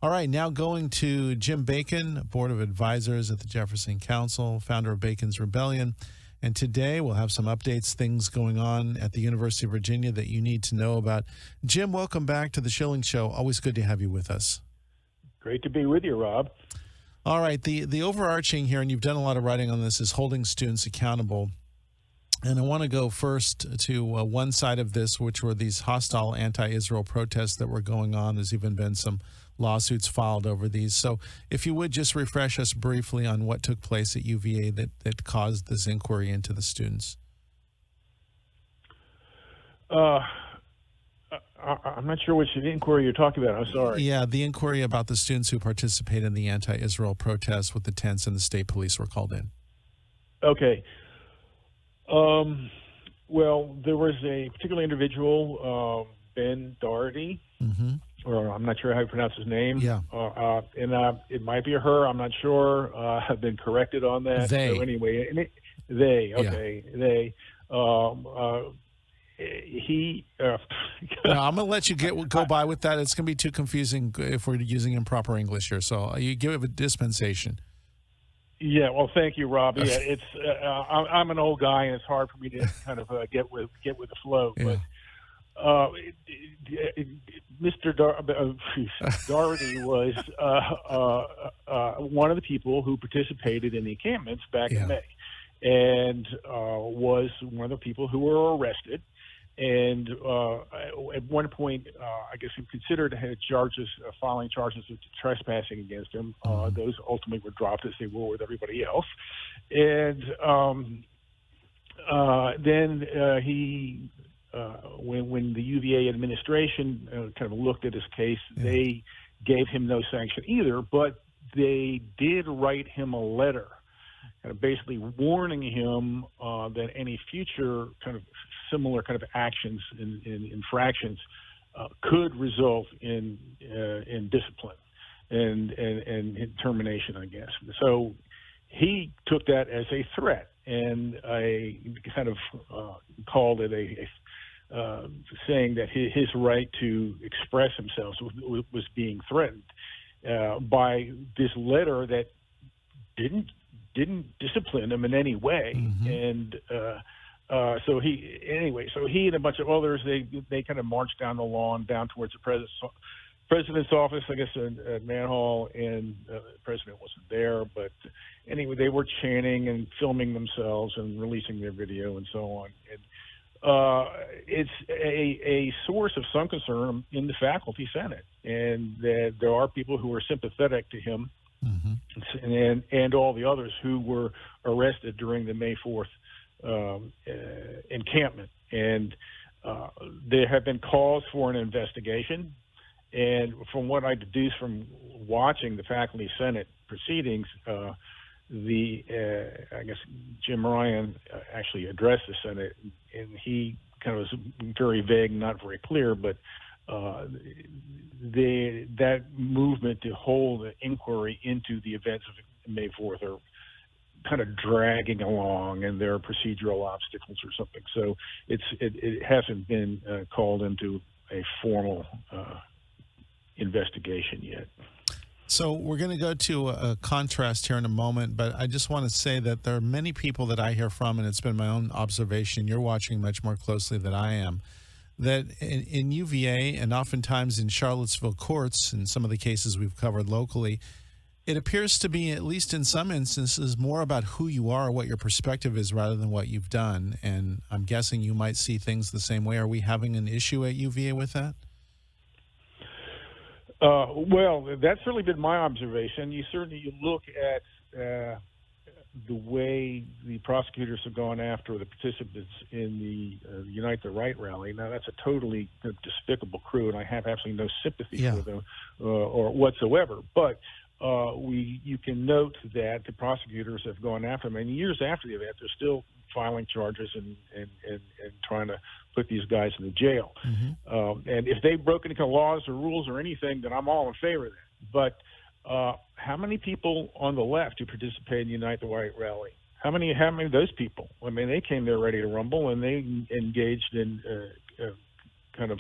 All right, now going to Jim Bacon, Board of Advisors at the Jefferson Council, founder of Bacon's Rebellion. And today we'll have some updates, things going on at the University of Virginia that you need to know about. Jim, welcome back to the Schilling Show. Always good to have you with us. Great to be with you, Rob. All right, the overarching here, and you've done a lot of writing on this, is holding students accountable. And I want to go first to one side of this, which were these hostile anti-Israel protests that were going on. There's even been some lawsuits filed over these. So if you would just refresh us briefly on what took place at UVA that caused this inquiry into the students. I'm not sure which inquiry you're talking about. I'm sorry. Yeah, the inquiry about the students who participated in the anti-Israel protests with the tents and the state police were called in. Okay. Well, there was a particular individual, Ben Doherty, or I'm not sure how you pronounce his name. Yeah. And it might be a her. I'm not sure. I've been corrected on that. They. So anyway, they. Okay, yeah. They. He. No, I'm going to let you go by with that. It's going to be too confusing if we're using improper English here. So you give it a dispensation. Yeah, well, thank you, Rob. Yeah, it's I'm an old guy, and it's hard for me to kind of get with the flow. Yeah. But Mr. Doherty was one of the people who participated in the encampments back in May, and was one of the people who were arrested. And at one point, I guess he considered filing charges of trespassing against him. Those ultimately were dropped as they were with everybody else. And then he, when the UVA administration kind of looked at his case, they gave him no sanction either, but they did write him a letter kind of basically warning him that any future kind of similar kind of actions in infractions could result in discipline and termination, I guess. So he took that as a threat, and I kind of called it saying that his right to express himself was being threatened by this letter that didn't discipline him in any way. And so he and a bunch of others, they kind of marched down the lawn down towards the president's office, I guess, at Manhall, and the president wasn't there. But anyway, they were chanting and filming themselves and releasing their video and so on. And it's a source of some concern in the faculty senate, and that there are people who are sympathetic to him. And all the others who were arrested during the May 4th encampment. And there have been calls for an investigation. And from what I deduce from watching the faculty senate proceedings, I guess Jim Ryan actually addressed the Senate, and he kind of was very vague, not very clear, but that movement to hold an inquiry into the events of May 4th are kind of dragging along, and there are procedural obstacles or something. So it hasn't been called into a formal investigation yet. So we're going to go to a contrast here in a moment, but I just want to say that there are many people that I hear from, and it's been my own observation, you're watching much more closely than I am, that in UVA and oftentimes in Charlottesville courts, in some of the cases we've covered locally, it appears to be, at least in some instances, more about who you are, what your perspective is, rather than what you've done. And I'm guessing you might see things the same way. Are we having an issue at UVA with that? Well, that's certainly been my observation. You look at the way the prosecutors have gone after the participants in the Unite the Right rally. Now, that's a totally despicable crew, and I have absolutely no sympathy for them or whatsoever. But you can note that the prosecutors have gone after them, and years after the event, they're still filing charges and trying to put these guys in the jail. And if they've broken any laws or rules or anything, then I'm all in favor of that. But how many people on the left who participated in the Unite the Right rally? How many of those people? I mean, they came there ready to rumble, and they engaged in kind of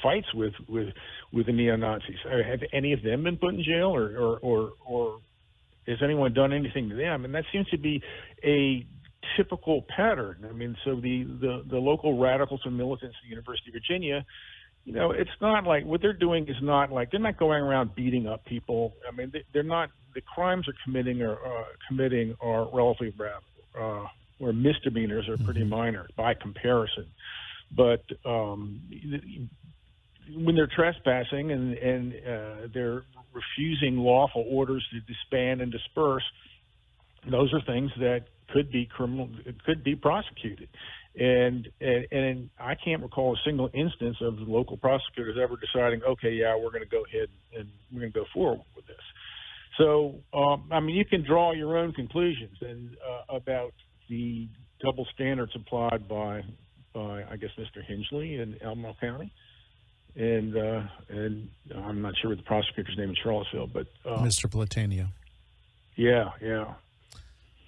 fights with the neo-Nazis. Have any of them been put in jail, or has anyone done anything to them? And that seems to be a typical pattern. I mean, so the local radicals and militants at the University of Virginia, it's not like what they're doing is not like they're not going around beating up people. I mean, they're not. The crimes they're committing are relatively where misdemeanors are pretty minor by comparison. But when they're trespassing and they're refusing lawful orders to disband and disperse, those are things that could be criminal, could be prosecuted. And I can't recall a single instance of the local prosecutors ever deciding, okay, yeah, we're going to go ahead and we're going to go forward with this. So, I mean, you can draw your own conclusions about the double standards applied by I guess Mr. Hingley in Albemarle County, and I'm not sure what the prosecutor's name in Charlottesville, but Mr. Platania. Yeah.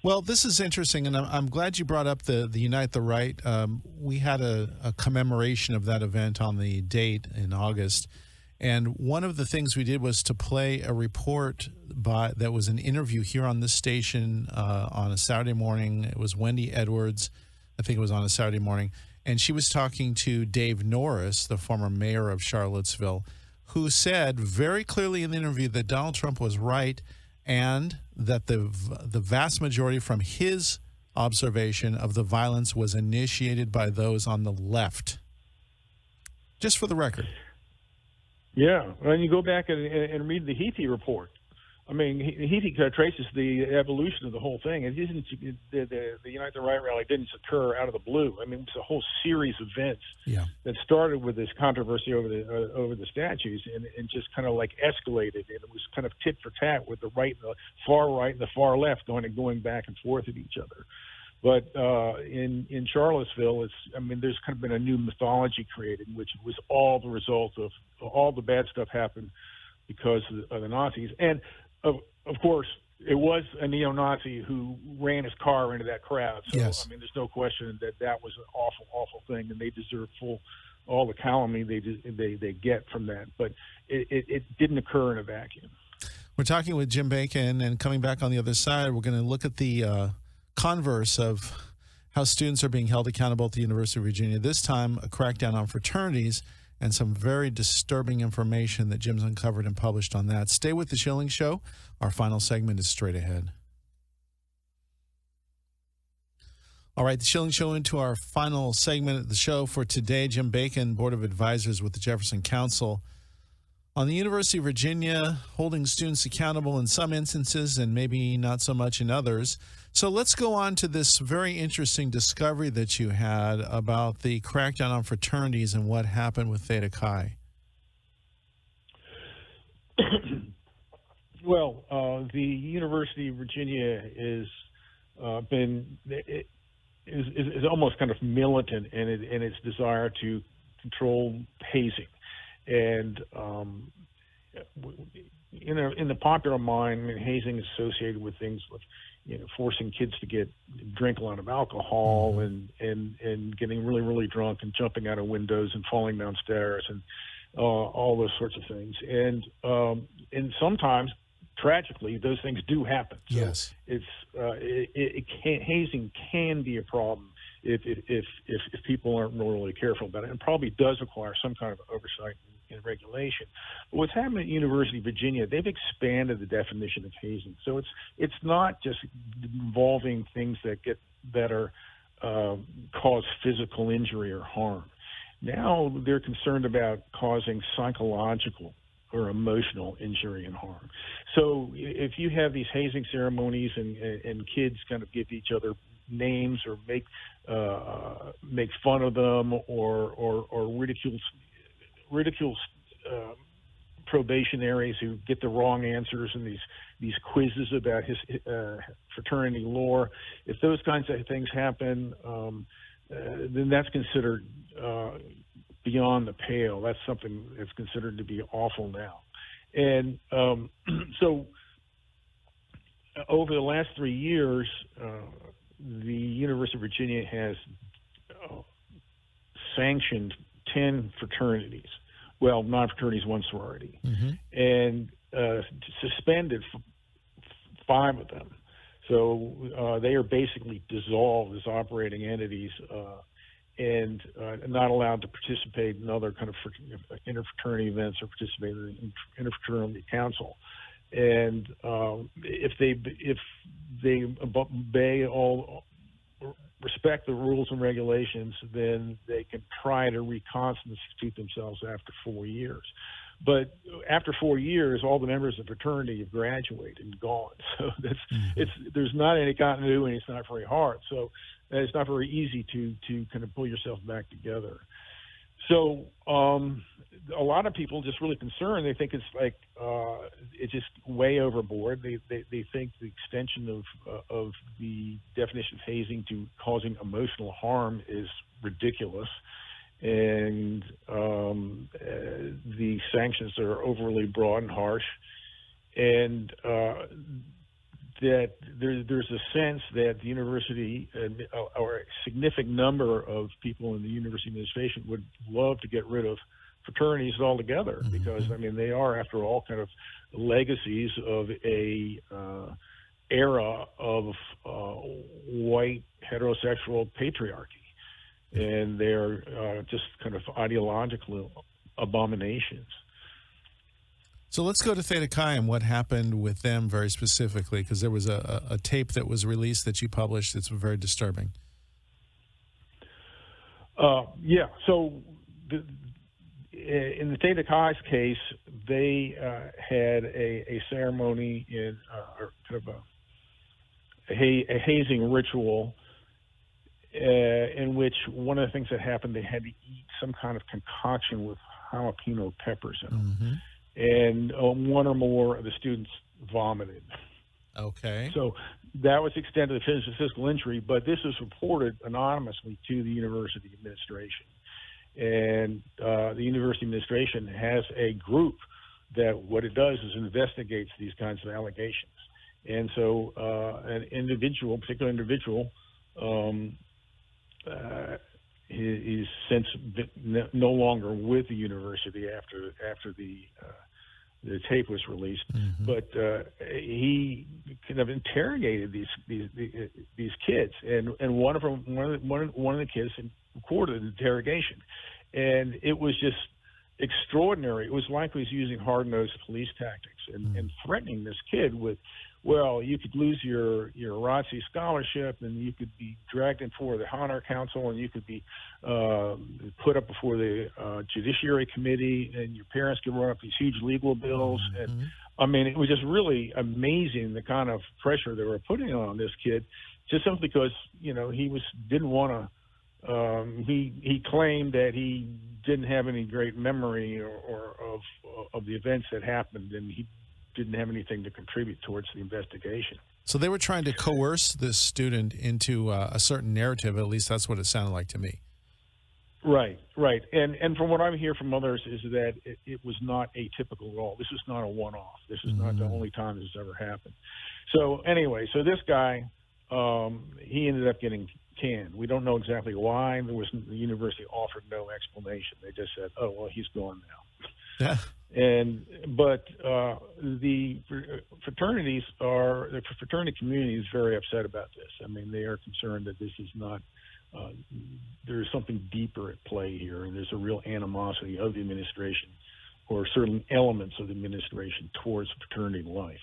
Well, this is interesting, and I'm glad you brought up the Unite the Right. We had a commemoration of that event on the date in August, and one of the things we did was to play a report that was an interview here on this station on a Saturday morning. It was Wendy Edwards. I think it was on a Saturday morning. And she was talking to Dave Norris, the former mayor of Charlottesville, who said very clearly in the interview that Donald Trump was right and that the vast majority from his observation of the violence was initiated by those on the left. Just for the record. Yeah, and you go back and read the Heathy report. I mean, Heathy traces the evolution of the whole thing. It isn't the Unite the Right rally didn't occur out of the blue. I mean, it's a whole series of events that started with this controversy over the statues and just kind of like escalated. And it was kind of tit for tat with the right, and the far left going back and forth at each other. But in Charlottesville, there's kind of been a new mythology created, which was all the result of all the bad stuff happened because of the Nazis. And of course, it was a neo-Nazi who ran his car into that crowd. So, yes. I mean, there's no question that was an awful, awful thing, and they deserve all the calumny they get from that. But it didn't occur in a vacuum. We're talking with Jim Bacon, and coming back on the other side, we're going to look at the converse of how students are being held accountable at the University of Virginia. This time, a crackdown on fraternities and some very disturbing information that Jim's uncovered and published on that. Stay with The Schilling Show. Our final segment is straight ahead. All right, The Schilling Show into our final segment of the show for today. Jim Bacon, Board of Advisors with the Jefferson Council. On the University of Virginia, holding students accountable in some instances and maybe not so much in others. So let's go on to this very interesting discovery that you had about the crackdown on fraternities and what happened with Theta Chi. Well, the University of Virginia is almost kind of militant in its desire to control hazing. And in the popular mind, I mean, hazing is associated with things like forcing kids to drink a lot of alcohol and getting really, really drunk and jumping out of windows and falling downstairs and all those sorts of things. And sometimes, tragically, those things do happen. So yes, hazing can be a problem if people aren't really careful about it, and probably does require some kind of oversight and regulation. But what's happened at University of Virginia, they've expanded the definition of hazing. So it's not just involving things that are cause physical injury or harm. Now they're concerned about causing psychological or emotional injury and harm. So if you have these hazing ceremonies and kids kind of give each other names or make fun of them or ridicule probationaries who get the wrong answers in these quizzes about his fraternity lore, if those kinds of things happen, then that's considered beyond the pale. That's something that's considered to be awful now. And so over the last 3 years, the University of Virginia has sanctioned 10 fraternities. Well, non-fraternities, one sorority, and suspended 5 of them. So they are basically dissolved as operating entities and not allowed to participate in other kind of interfraternity events or participate in interfraternity council. And if they obey all, respect the rules and regulations, then they can try to reconstitute themselves after 4 years. But after 4 years, all the members of the fraternity have graduated and gone. So there's not any continuity, and it's not very hard. So it's not very easy to kind of pull yourself back together. So a lot of people just really concerned. They think it's like it's just way overboard. They think the extension of the definition of hazing to causing emotional harm is ridiculous, and the sanctions are overly broad and harsh, and that there's a sense that the university or a significant number of people in the university administration would love to get rid of fraternities altogether, because I mean they are, after all, kind of legacies of a era of white heterosexual patriarchy, and they're just kind of ideological abominations. So let's go to Theta Chi and what happened with them very specifically, because there was a tape that was released that you published that's very disturbing. Yeah, so in the Theta Chi's case, they had a ceremony in kind of a hazing ritual in which one of the things that happened, they had to eat some kind of concoction with jalapeno peppers in them. And one or more of the students vomited. Okay. So that was the extent of the physical injury, but this was reported anonymously to the university administration. And the university administration has a group that what it does is investigates these kinds of allegations. And so an individual, particular individual, is since no longer with the university after the tape was released, but he kind of interrogated these kids, and one of the kids recorded the interrogation, and it was just extraordinary. It was like he was using hard-nosed police tactics and threatening this kid with, well, you could lose your ROTC scholarship, and you could be dragged in before the Honor Council, and you could be put up before the Judiciary Committee, and your parents could run up these huge legal bills. And I mean, it was just really amazing the kind of pressure they were putting on this kid, just simply because he didn't want to. He claimed that he didn't have any great memory or of the events that happened, and he didn't have anything to contribute towards the investigation. So they were trying to coerce this student into a certain narrative. At least that's what it sounded like to me. Right. And from what I hear from others is that it was not atypical at all. This is not a one-off. This is not the only time this has ever happened. So anyway, so this guy, he ended up getting canned. We don't know exactly why. The university offered no explanation. They just said, "Oh, well, he's gone now." Yeah. But the fraternity community is very upset about this. I mean, they are concerned that this is not. There is something deeper at play here, and there's a real animosity of the administration, or certain elements of the administration, towards fraternity life.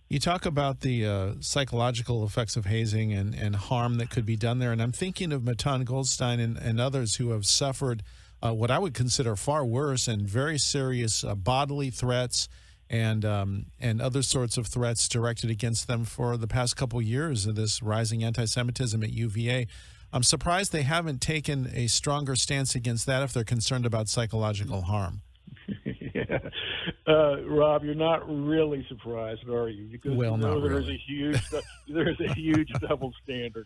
You talk about the psychological effects of hazing and harm that could be done there, and I'm thinking of Matan Goldstein and others who have suffered what I would consider far worse and very serious bodily threats and other sorts of threats directed against them for the past couple years of this rising anti-Semitism at UVA. I'm surprised they haven't taken a stronger stance against that if they're concerned about psychological harm. Yeah. Rob, you're not really surprised, are you? Because there's a huge double standard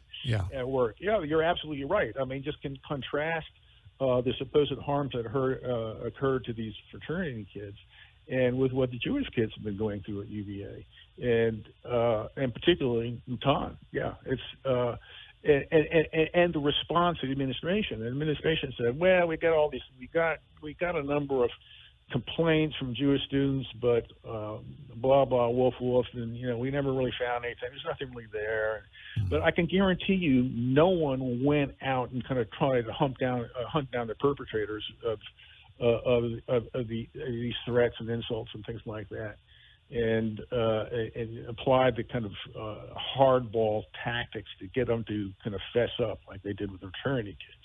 at work. Yeah, you're absolutely right. I mean, just contrast the supposed harms that occurred to these fraternity kids, and with what the Jewish kids have been going through at UVA, and particularly Matan. Yeah, and the response of the administration. The administration said, "Well, we got all these, we got a number of complaints from Jewish students, but blah blah wolf wolf, and we never really found anything. There's nothing really there." But I can guarantee you, no one went out and kind of tried to hunt down the perpetrators of these threats and insults and things like that, and applied the kind of hardball tactics to get them to kind of fess up like they did with the fraternity kids.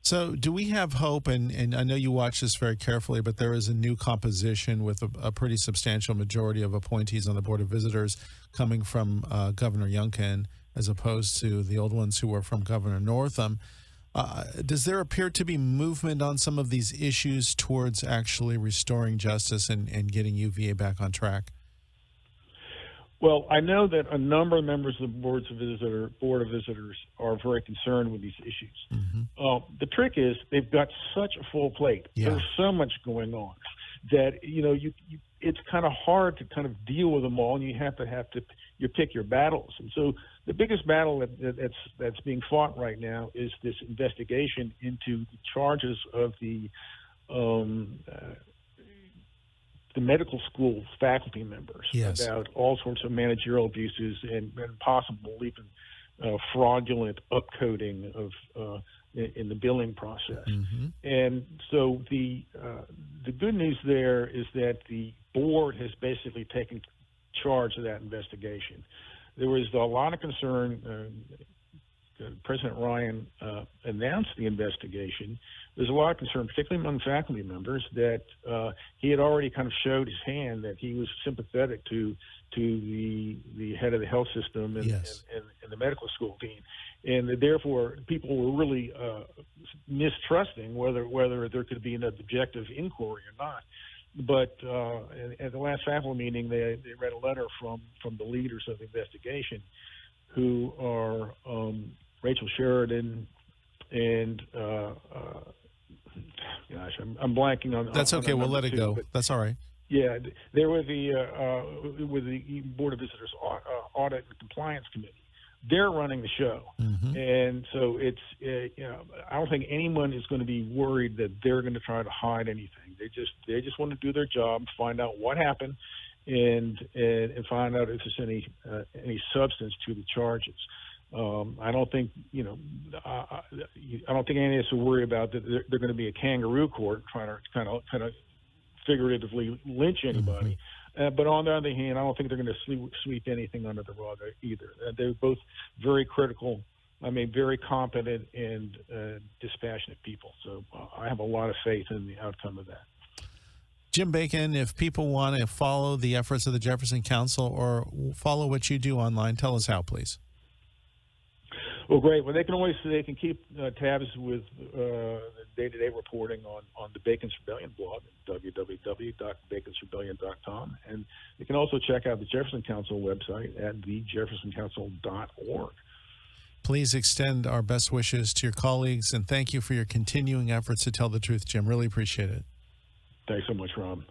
So do we have hope, and I know you watch this very carefully, but there is a new composition with a pretty substantial majority of appointees on the Board of Visitors coming from Governor Youngkin as opposed to the old ones who were from Governor Northam. Does there appear to be movement on some of these issues towards actually restoring justice and getting UVA back on track? Well, I know that a number of members of the Board of Visitors are very concerned with these issues. Mm-hmm. The trick is they've got such a full plate. Yeah. There's so much going on that it's kind of hard to kind of deal with them all, and you have to you pick your battles. And so the biggest battle that's being fought right now is this investigation into the charges of the medical school faculty members. Yes. About all sorts of managerial abuses and possible even fraudulent upcoding of in the billing process. Mm-hmm. And so the good news there is that the board has basically taken charge of that investigation. There was a lot of concern. President Ryan announced the investigation. There's a lot of concern, particularly among faculty members, that he had already kind of showed his hand that he was sympathetic to the head of the health system and the medical school dean, and therefore people were really mistrusting whether there could be an objective inquiry or not. But at the last faculty meeting, they read a letter from the leaders of the investigation, who are Rachel Sheridan and gosh, I'm blanking on. That's okay. We'll let it go. But, that's all right. Yeah, they're with the Board of Visitors Audit and Compliance Committee. They're running the show, mm-hmm. and so it's I don't think anyone is going to be worried that they're going to try to hide anything. They just want to do their job, find out what happened, and find out if there's any substance to the charges. I don't think I don't think anyone has to worry about that. They're going to be a kangaroo court trying to kind of figuratively lynch anybody. Mm-hmm. But on the other hand, I don't think they're going to sweep anything under the rug either. They're both very critical. I mean, very competent and dispassionate people. So I have a lot of faith in the outcome of that. Jim Bacon, if people want to follow the efforts of the Jefferson Council or follow what you do online, tell us how, please. Well, great. Well, they can keep tabs with the day-to-day reporting on the Bacon's Rebellion blog at www.baconsrebellion.com, and you can also check out the Jefferson Council website at thejeffersoncouncil.org. Please extend our best wishes to your colleagues, and thank you for your continuing efforts to tell the truth, Jim. Really appreciate it. Thanks so much, Rob.